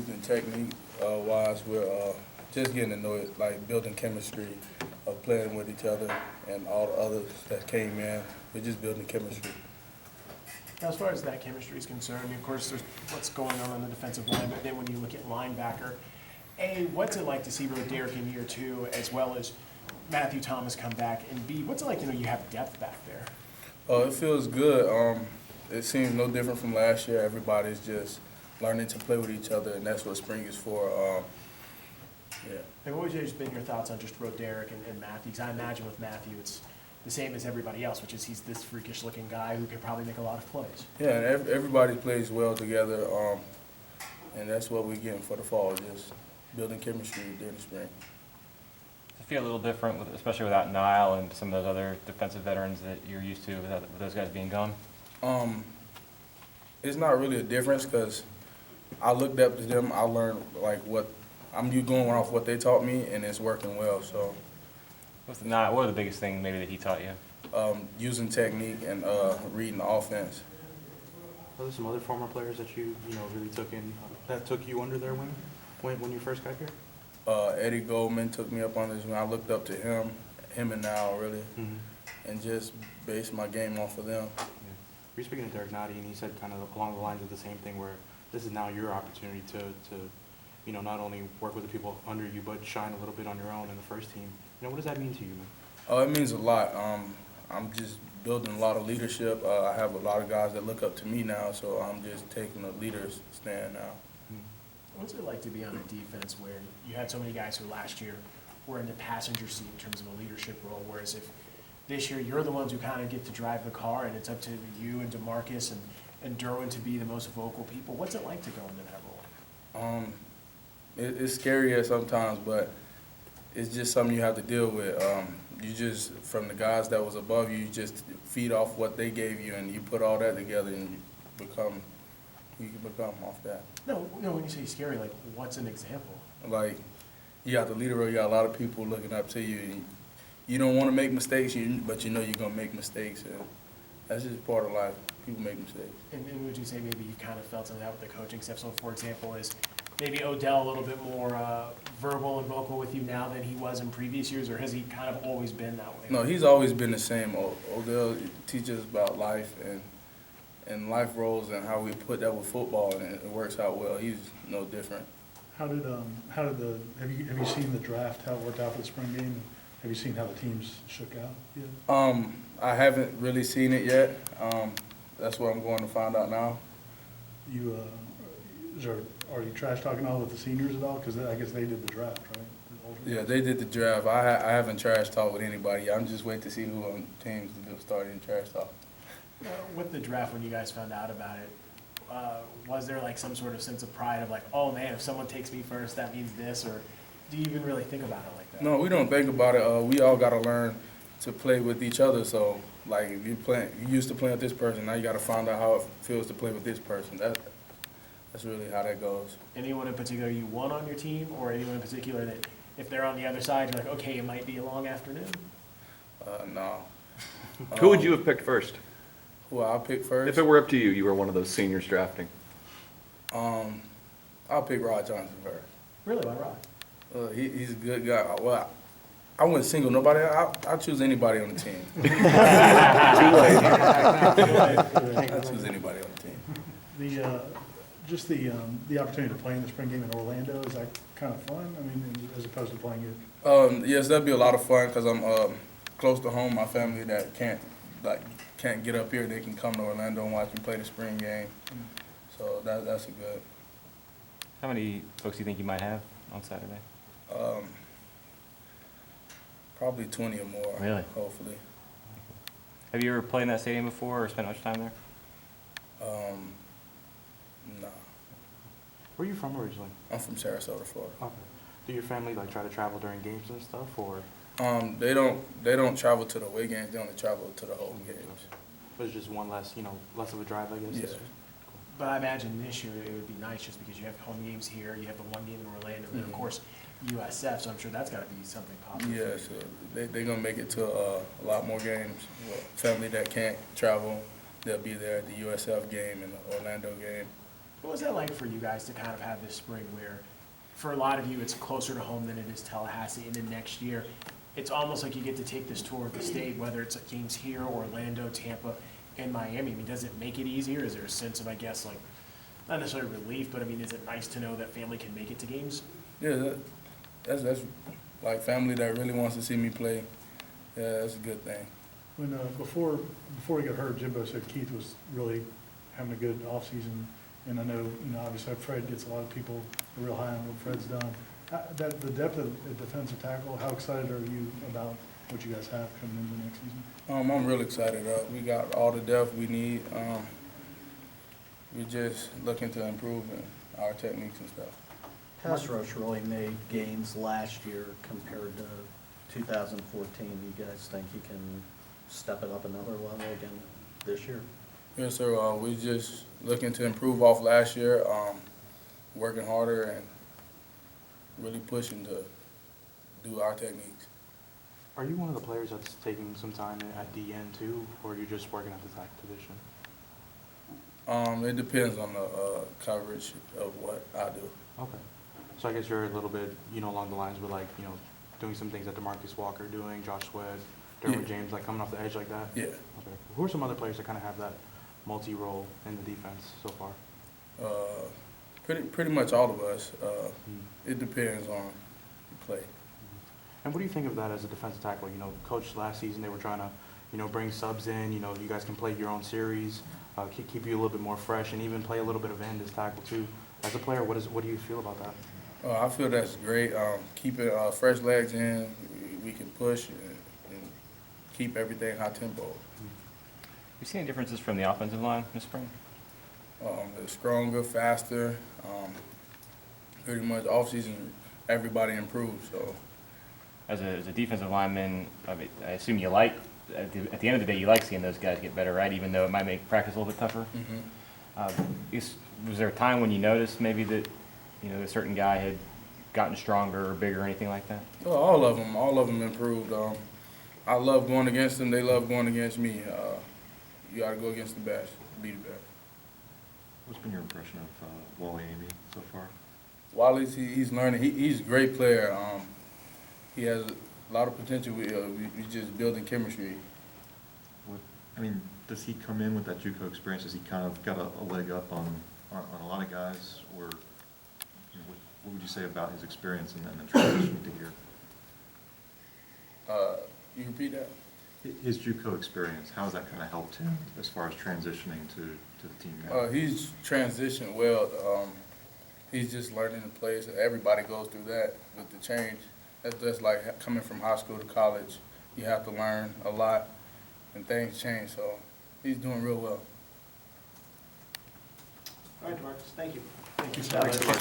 improved in technique wise. We're just getting to know it, like building chemistry of playing with each other and all the others that came in. We're just building chemistry. Now, as far as that chemistry is concerned, I mean, of course, there's what's going on the defensive line, but then when you look at linebacker, A, what's it like to see Roderick in year two, as well as Matthew Thomas come back, and B, what's it like to know you have depth back there? It feels good. It seems no different from last year. Everybody's just learning to play with each other, and that's what spring is for. Yeah. And what would been your thoughts on just Roderick and Matthew? Because I imagine with Matthew, it's the same as everybody else, which is he's this freakish-looking guy who could probably make a lot of plays. Yeah, and everybody plays well together, and that's what we're getting for the fall, just building chemistry during the spring. Does it feel a little different, especially without Nile and some of those other defensive veterans that you're used to with those guys being gone? It's not really a difference because I looked up to them. I learned like what you going off what they taught me, and it's working well. So, What are the biggest thing maybe that he taught you? using technique and reading the offense. Are there some other former players that you really took in that took you under their wing when you first got here? Eddie Goldman took me up on this when I looked up to him and now really, and just based my game off of them. Yeah. We were speaking to Derek Nottie, and he said kind of along the lines of the same thing, where this is now your opportunity to not only work with the people under you, but shine a little bit on your own in the first team. What does that mean to you, man? It means a lot. I'm just building a lot of leadership. I have a lot of guys that look up to me now, so I'm just taking a leader's stand now. What's it like to be on a defense where you had so many guys who last year were in the passenger seat in terms of a leadership role, whereas if this year you're the ones who kind of get to drive the car and it's up to you and Demarcus and Derwin to be the most vocal people? What's it like to go into that role? It's scary sometimes, but it's just something you have to deal with. You just, from the guys that was above you, you just feed off what they gave you, and you put all that together, and you can become off that. No, when you say scary, like, what's an example? Like, you got the leader role, you got a lot of people looking up to you. And you don't want to make mistakes, but you know you're going to make mistakes, and that's just part of life. People make mistakes. And would you say maybe you kind of felt some of that with the coaching staff? So, for example, is maybe Odell a little bit more verbal and vocal with you now than he was in previous years, or has he kind of always been that way? No, he's always been the same. Odell teaches us about life and life roles and how we put that with football, and it works out well. He's no different. Have you seen the draft, how it worked out for the spring game? Have you seen how the teams shook out yet? I haven't really seen it yet. That's what I'm going to find out now. Are you trash talking all with the seniors at all? Because I guess they did the draft, right? Yeah, they did the draft. I haven't trash talked with anybody. I'm just waiting to see who on teams to start in trash talk. With the draft, when you guys found out about it, was there like some sort of sense of pride of like, oh man, if someone takes me first, that means this, or do you even really think about it like that? No, we don't think about it. We all got to learn to play with each other. So, like, if you used to playing with this person, now you got to find out how it feels to play with this person. That's really how that goes. Anyone in particular you want on your team, or anyone in particular that if they're on the other side, you're like, okay, it might be a long afternoon? No. Who would you have picked first? Who I'll pick first? If it were up to you, you were one of those seniors drafting. I'll pick Rod Johnson first. Really, why Rod? He's a good guy. Well, I wouldn't single nobody. I'll choose anybody on the team. I'll choose anybody on the team. The opportunity to play in the spring game in Orlando, is that kind of fun? I mean, as opposed to playing it? Yes, that'd be a lot of fun because I'm close to home. My family that can't get up here, they can come to Orlando and watch me play the spring game. So that's a good. How many folks do you think you might have on Saturday? Probably 20 or more. Really? Hopefully. Have you ever played in that stadium before or spent much time there? No. Where are you from originally? I'm from Sarasota, Florida. Okay. Do your family try to travel during games and stuff, or? They don't travel to the away games. They only travel to the home games. But it's just one less of a drive, I guess. Yeah. But I imagine this year it would be nice just because you have home games here, you have the one game in Orlando, and of course USF, so I'm sure that's got to be something positive. Yeah, so they're going to make it to a lot more games. Family that can't travel, they'll be there at the USF game and the Orlando game. What was that like for you guys to kind of have this spring where, for a lot of you, it's closer to home than it is Tallahassee, and then next year, it's almost like you get to take this tour of the state, whether it's games here, Orlando, Tampa, and Miami. I mean, does it make it easier? Is there a sense of, I guess, like, not necessarily relief, but I mean, is it nice to know that family can make it to games? Yeah, that's like family that really wants to see me play. Yeah, that's a good thing. When, before he got hurt, Jimbo said Keith was really having a good offseason. And I know, obviously Fred gets a lot of people real high on what Fred's done. The depth of the defensive tackle, how excited are you about what you guys have coming into next season? I'm real excited. We got all the depth we need. We're just looking to improve in our techniques and stuff. Pass rush really made gains last year compared to 2014. You guys think you can step it up another level again this year? Yes, sir. We just looking to improve off last year, working harder and really pushing to do our techniques. Are you one of the players that's taking some time at DN too, or are you just working at the tackle position? It depends on the coverage of what I do. Okay. So I guess you're a little bit, along the lines with doing some things that Demarcus Walker doing, Josh Sweat, Derwin Yeah. James, like coming off the edge like that? Yeah. Okay. Who are some other players that kind of have that multi-role in the defense so far? Pretty much all of us. It depends on the play. And what do you think of that as a defensive tackle? Coach, last season they were trying to, bring subs in. You guys can play your own series, keep you a little bit more fresh, and even play a little bit of end as tackle too. As a player, what do you feel about that? I feel that's great. Keeping fresh legs in, we can push and keep everything high tempo. You see any differences from the offensive line this spring? They're stronger, faster. Pretty much off season, everybody improves. So As a defensive lineman, I assume you like, at the end of the day, you like seeing those guys get better, right? Even though it might make practice a little bit tougher. Was there a time when you noticed maybe that, a certain guy had gotten stronger or bigger or anything like that? well, all of them improved. I love going against them. They love going against me. You got to go against the best, be the best. What's been your impression of Wally Amy so far? Wally's he's learning. He's a great player. He has a lot of potential. We just building chemistry. Does he come in with that JUCO experience? Has he kind of got a leg up on a lot of guys? Or what would you say about his experience and the transition to here? You repeat that? His JUCO experience, how has that kind of helped him as far as transitioning to the team now? He's transitioned well. He's just learning the plays. Everybody goes through that with the change. That's like coming from high school to college. You have to learn a lot, and things change. So he's doing real well. All right, Demarcus, thank you. Thank you. Thanks, man.